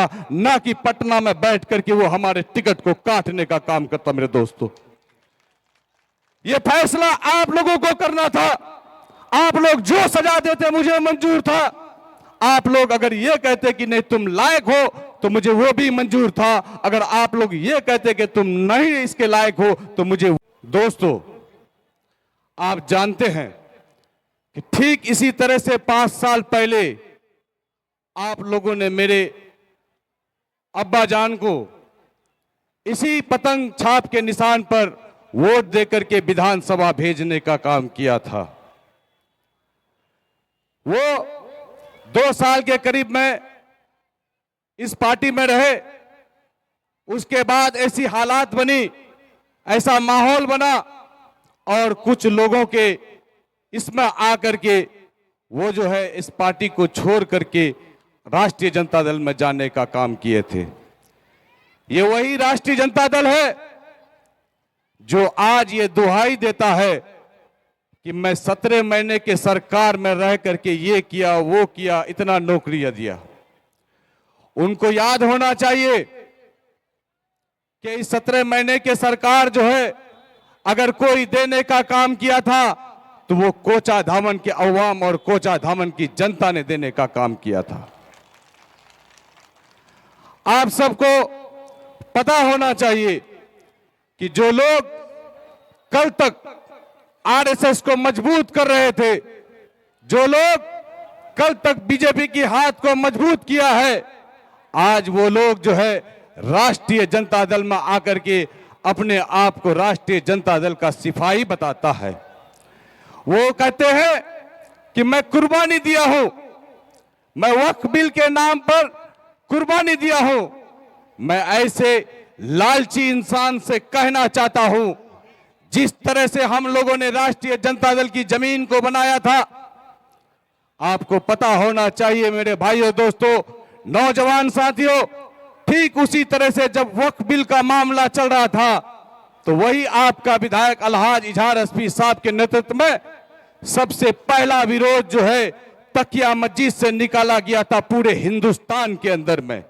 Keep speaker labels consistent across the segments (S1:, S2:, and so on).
S1: करता, ना कि पटना में बैठ करके वो हमारे टिकट को काटने का काम करता। मेरे दोस्तों, ये फैसला आप लोगों को करना था। आप लोग जो सजा देते मुझे मंजूर था। आप लोग अगर ये कहते कि नहीं तुम लायक हो तो मुझे वो भी मंजूर था। अगर आप लोग ये कहते कि तुम नहीं इसके लायक हो तो मुझे। दोस्तों, आप जानते हैं कि ठीक इसी तरह से 5 साल पहले आप लोगों ने मेरे अब्बा जान को इसी पतंग छाप के निशान पर वोट देकर के विधानसभा भेजने का काम किया था। वो 2 साल के करीब में इस पार्टी में रहे। उसके बाद ऐसी हालात बनी, ऐसा माहौल बना और कुछ लोगों के इसमें आकर के वो जो है इस पार्टी को छोड़ करके राष्ट्रीय जनता दल में जाने का काम किए थे। ये वही राष्ट्रीय जनता दल है जो आज ये दुहाई देता है कि मैं 17 महीने के सरकार में रह करके ये किया वो किया, इतना नौकरियां दिया। उनको याद होना चाहिए कि इस 17 महीने के सरकार जो है अगर कोई देने का काम किया था तो वो कोचा धामन के अवाम और कोचा धामन की जनता ने देने का काम किया था। आप सबको पता होना चाहिए कि जो लोग कल तक आरएसएस को मजबूत कर रहे थे, जो लोग कल तक बीजेपी की हाथ को मजबूत किया है, आज वो लोग जो है राष्ट्रीय जनता दल में आकर के अपने आप को राष्ट्रीय जनता दल का सिपाही बताता है। वो कहते हैं कि मैं कुर्बानी दिया हूं, मैं वक्फ बिल के नाम पर कुर्बानी दिया हूं। मैं ऐसे लालची इंसान से कहना चाहता हूं, जिस तरह से हम लोगों ने राष्ट्रीय जनता दल की जमीन को बनाया था, आपको पता होना चाहिए मेरे भाइयों दोस्तों, नौजवान साथियों, ठीक उसी तरह से जब वक्फ बिल का मामला चल रहा था तो वही आपका विधायक अलहाज इजहार एसपी साहब के नेतृत्व में सबसे पहला विरोध जो है तकिया मस्जिद से निकाला गया था पूरे हिंदुस्तान के अंदर में।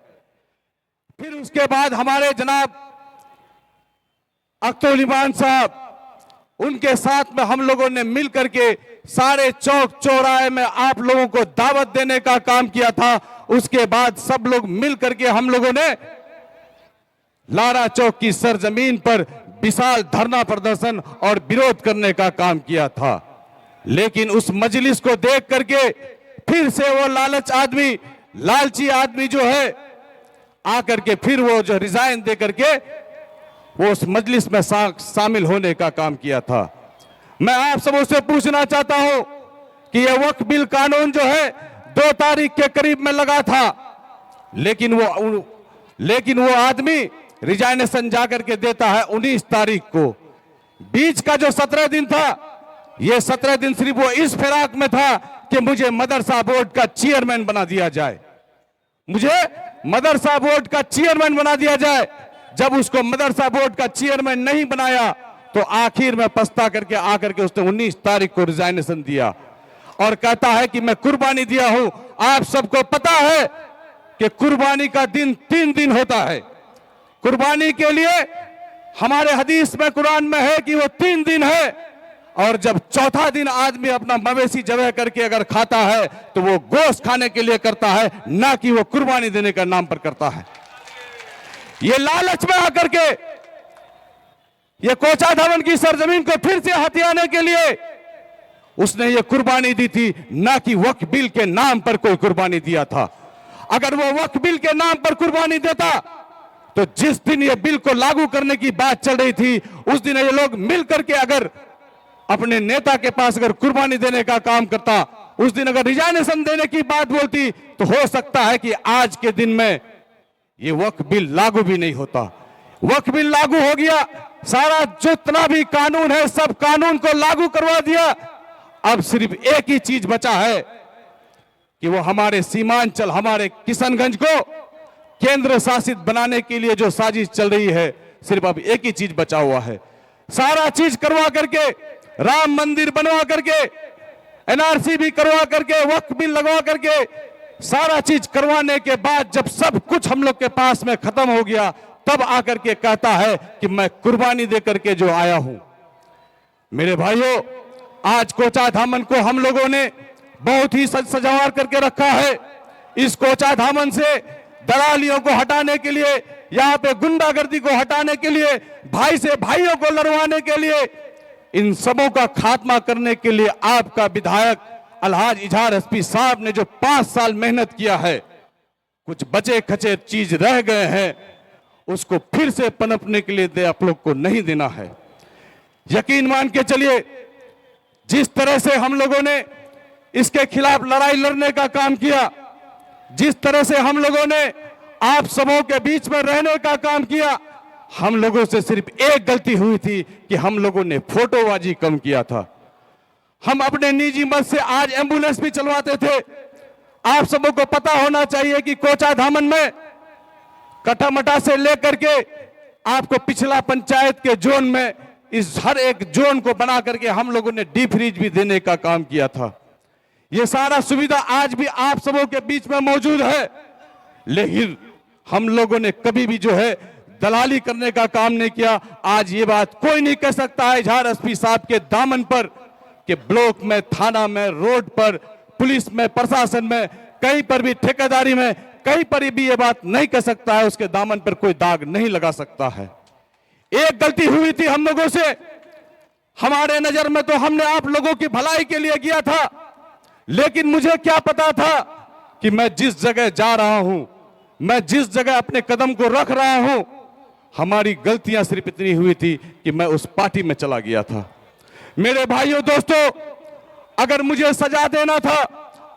S1: फिर उसके बाद हमारे जनाब अख्तर इमान साहब, उनके साथ में हम लोगों ने मिल करके सारे चौक चौराहे में आप लोगों को दावत देने का काम किया था। उसके बाद सब लोग मिल करके हम लोगों ने लारा चौक की सरजमीन पर विशाल धरना प्रदर्शन और विरोध करने का काम किया था। लेकिन उस मजलिस को देख करके फिर से वो लालची आदमी जो है आकर के फिर वो जो रिजाइन दे करके वो उस मजलिस में शामिल होने का काम किया था। मैं आप सबों से पूछना चाहता हूं कि ये वक्फ बिल कानून जो है 2 तारीख के करीब में लगा था, लेकिन वो आदमी रिजाइनेशन जाकर के देता है 19 तारीख को। बीच का जो 17 दिन था, ये 17 दिन सिर्फ वो इस फिराक में था कि मुझे मदरसा बोर्ड का चेयरमैन बना दिया जाए, मुझे मदरसा बोर्ड का चेयरमैन बना दिया जाए। जब उसको मदरसा बोर्ड का चेयरमैन नहीं बनाया तो आखिर में पछता करके आकर के उसने 19 तारीख को रिजाइनेशन दिया और कहता है कि मैं कुर्बानी दिया हूं। आप सबको पता है कि कुर्बानी का दिन 3 दिन होता है। कुर्बानी के लिए हमारे हदीस में कुरान में है कि वो 3 दिन है, और जब चौथा दिन आदमी अपना मवेशी जबह करके अगर खाता है तो वो गोश्त खाने के लिए करता है, ना कि वो कुर्बानी देने का नाम पर करता है। ये लालच में आकर के ये कोचा धामन की सरजमीन को फिर से हथियाने के लिए उसने ये कुर्बानी दी थी, ना कि वक्फ बिल के नाम पर कोई कुर्बानी दिया था। अगर वो वक्फ बिल के नाम पर कुर्बानी देता तो जिस दिन ये बिल को लागू करने की बात चल रही थी उस दिन ये लोग मिलकर के अगर अपने नेता के पास अगर कुर्बानी देने का काम करता, उस दिन अगर रिजाइनेशन देने की बात बोलती तो हो सकता है कि आज के दिन में ये वक्फ बिल लागू भी नहीं होता। वक्फ बिल लागू हो गया, सारा जितना भी कानून है सब कानून को लागू करवा दिया। अब सिर्फ एक ही चीज बचा है कि वो हमारे सीमांचल, हमारे किशनगंज को केंद्र शासित बनाने के लिए जो साजिश चल रही है, सिर्फ अब एक ही चीज बचा हुआ है। सारा चीज करवा करके, राम मंदिर बनवा करके, एनआरसी भी करवा करके, वक्फ बिल लगवा करके सारा चीज करवाने के बाद जब सब कुछ हम लोग के पास में खत्म हो गया, तब आकर के कहता है कि मैं कुर्बानी दे करके जो आया हूं। मेरे भाइयों, आज कोचा धामन को हम लोगों ने बहुत ही सज सजावर करके रखा है। इस कोचा धामन से दलालियों को हटाने के लिए, यहाँ पे गुंडागर्दी को हटाने के लिए, भाई से भाइयों को लड़वाने के लिए, इन सबों का खात्मा करने के लिए आपका विधायक अलहाज इजहार एसपी साहब ने जो 5 साल मेहनत किया है, कुछ बचे खचे चीज रह गए हैं, उसको फिर से पनपने के लिए आप लोग को नहीं देना है। यकीन मान के चलिए, जिस तरह से हम लोगों ने इसके खिलाफ लड़ाई लड़ने का काम किया, जिस तरह से हम लोगों ने आप सबों के बीच में रहने का काम किया, हम लोगों से सिर्फ एक गलती हुई थी कि हम लोगों ने फोटोबाजी कम किया था। हम अपने निजी मत से आज एम्बुलेंस भी चलवाते थे। आप सबों को पता होना चाहिए कि कोचा धामन में कटामटा से लेकर के आपको पिछला पंचायत के जोन में इस हर एक जोन को बना करके हम लोगों ने डीप फ्रीज भी देने का काम किया था। ये सारा सुविधा आज भी आप सबों के बीच में मौजूद है, लेकिन हम लोगों ने कभी भी जो है दलाली करने का काम नहीं किया। आज ये बात कोई नहीं कह सकता है इजहार एसपी साहब के दामन पर कि ब्लॉक में, थाना में, रोड पर, पुलिस में, प्रशासन में, कहीं पर भी, ठेकेदारी में, कहीं पर भी ये बात नहीं कह सकता है, उसके दामन पर कोई दाग नहीं लगा सकता है। एक गलती हुई थी हम लोगों से, हमारे नजर में तो हमने आप लोगों की भलाई के लिए किया था, लेकिन मुझे क्या पता था कि मैं जिस जगह जा रहा हूं, मैं जिस जगह अपने कदम को रख रहा हूं, हमारी गलतियां सिर्फ इतनी हुई थी कि मैं उस पार्टी में चला गया था। मेरे भाइयों दोस्तों, अगर मुझे सजा देना था,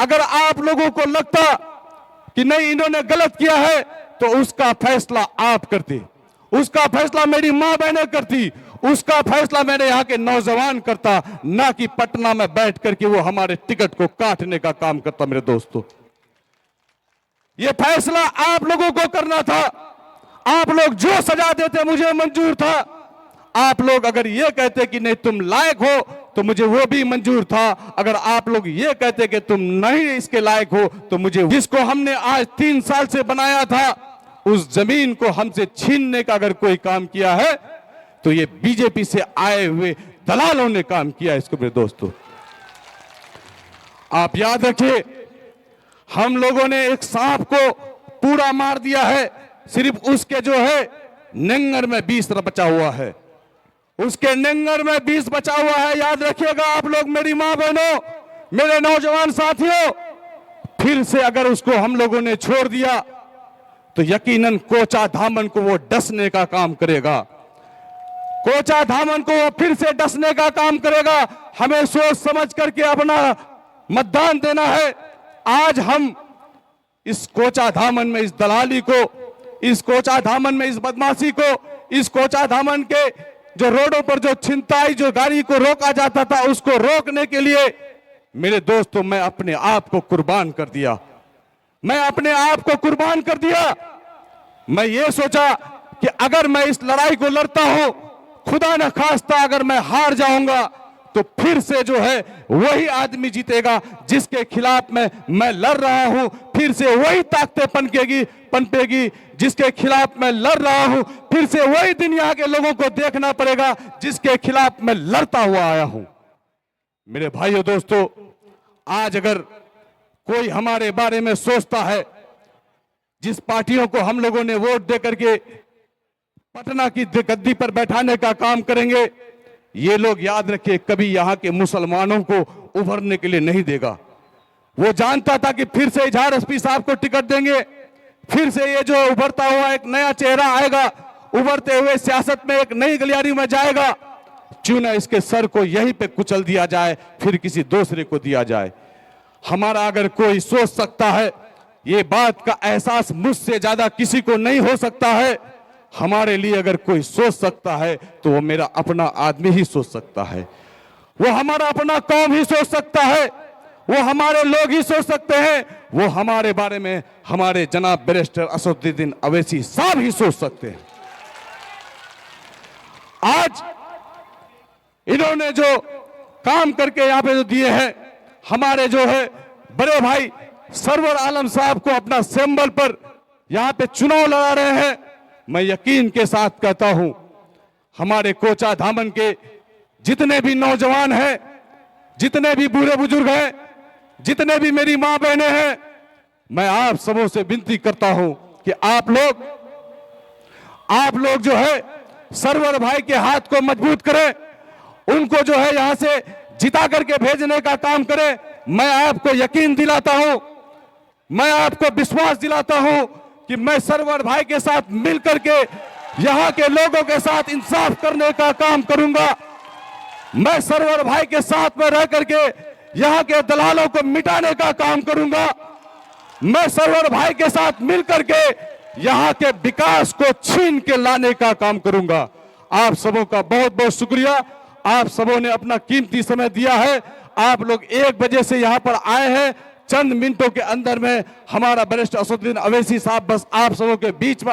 S1: अगर आप लोगों को लगता कि नहीं इन्होंने गलत किया है, तो उसका फैसला आप करते, उसका फैसला मेरी मां बहनें करती, उसका फैसला मेरे यहाँ के नौजवान करता, ना कि पटना में बैठ करके वो हमारे टिकट को काटने का काम करता। मेरे दोस्तों, ये फैसला आप लोगों को करना था। आप लोग जो सजा देते मुझे मंजूर था। आप लोग अगर ये कहते कि नहीं तुम लायक हो, तो मुझे वो भी मंजूर था। अगर आप लोग ये कहते कि तुम नहीं इसके लायक हो, तो मुझे, जिसको हमने आज 3 साल से बनाया था, उस जमीन को हमसे छीनने का अगर कोई काम किया है, तो ये बीजेपी से आए हुए दलालों ने काम किया है। इसको मेरे दोस्तों आप याद रखिए, हम लोगों ने एक सांप को पूरा मार दिया है, सिर्फ उसके जो है नेंगर में 20 बचा हुआ है, उसके नेंगर में 20 बचा हुआ है। याद रखिएगा आप लोग, मेरी मां बहनों, मेरे नौजवान साथियों, फिर से अगर उसको हम लोगों ने छोड़ दिया तो यकीनन कोचा धामन को वो डसने का काम करेगा, कोचा धामन को वो फिर से डसने का काम करेगा। हमें सोच समझ करके अपना मतदान देना है। आज हम इस कोचा धामन में, इस दलाली को, इस कोचा धामन में इस बदमाशी को, इस कोचा धामन के जो रोडों पर जो छिनताई, जो गाड़ी को रोका जाता था, उसको रोकने के लिए मेरे दोस्तों मैं अपने आप को कुर्बान कर दिया, मैं अपने आप को कुर्बान कर दिया। मैं ये सोचा कि अगर मैं इस लड़ाई को लड़ता हूं, खुदा न खास्ता अगर मैं हार जाऊंगा, तो फिर से जो है वही आदमी जीतेगा जिसके खिलाफ मैं लड़ रहा हूं। फिर से वही ताकतें पनपेगी जिसके खिलाफ मैं लड़ रहा हूं। फिर से वही दिन यहाँ के लोगों को देखना पड़ेगा जिसके खिलाफ मैं लड़ता हुआ आया हूं। मेरे भाइयों दोस्तों, आज अगर कोई हमारे बारे में सोचता है, जिस पार्टियों को हम लोगों ने वोट दे करके पटना की गद्दी पर बैठाने का काम करेंगे, ये लोग याद रखिए कभी यहाँ के मुसलमानों को उभरने के लिए नहीं देगा। वो जानता था कि फिर से इजहार एसपी साहब को टिकट देंगे, फिर से ये जो उभरता हुआ एक नया चेहरा आएगा, उभरते हुए सियासत में एक नई गलियारी में जाएगा, क्यों ना इसके सर को यहीं पे कुचल दिया जाए, फिर किसी दूसरे को दिया जाए। हमारा अगर कोई सोच सकता है, ये बात का एहसास मुझसे ज्यादा किसी को नहीं हो सकता है। हमारे लिए अगर कोई सोच सकता है तो वो मेरा अपना आदमी ही सोच सकता है, वो हमारा अपना कौम ही सोच सकता है, वो हमारे लोग ही सोच सकते हैं, वो हमारे बारे में हमारे जनाब बैरिस्टर असदुद्दीन अवैसी साहब ही सोच सकते हैं। आज इन्होंने जो काम करके यहाँ पे जो दिए हैं, हमारे जो है बड़े भाई सरवर आलम साहब को अपना सिंबल पर यहां पे चुनाव लड़ा रहे हैं, मैं यकीन के साथ कहता हूं हमारे कोचा धामन के जितने भी नौजवान हैं, जितने भी बूढ़े बुजुर्ग हैं, जितने भी मेरी मां बहनें हैं, मैं आप सबों से विनती करता हूं कि आप लोग जो है सरवर भाई के हाथ को मजबूत करें, उनको जो है यहां से जिता करके भेजने का काम करें। मैं आपको यकीन दिलाता हूं, मैं आपको विश्वास दिलाता हूं कि मैं सरवर भाई के साथ मिलकर के यहां के लोगों के साथ इंसाफ करने का काम करूंगा। मैं सरवर भाई के साथ में रह करके यहां के दलालों को मिटाने का काम करूंगा। मैं सरवर भाई के साथ मिलकर के यहां के विकास को छीन के लाने का काम करूंगा। आप सबों का बहुत बहुत शुक्रिया, आप सबों ने अपना कीमती समय दिया है। आप लोग 1 बजे से यहां पर आए हैं, चंद मिनटों के अंदर में हमारा वरिष्ठ असदुद्दीन अवैसी साहब बस आप सबों के बीच में